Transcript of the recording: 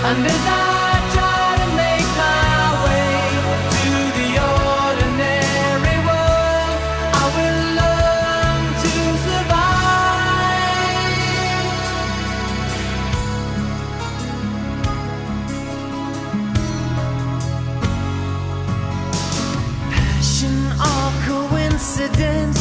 And as I try to make my way to the ordinary world, I will learn to survive. Passion or coincidence,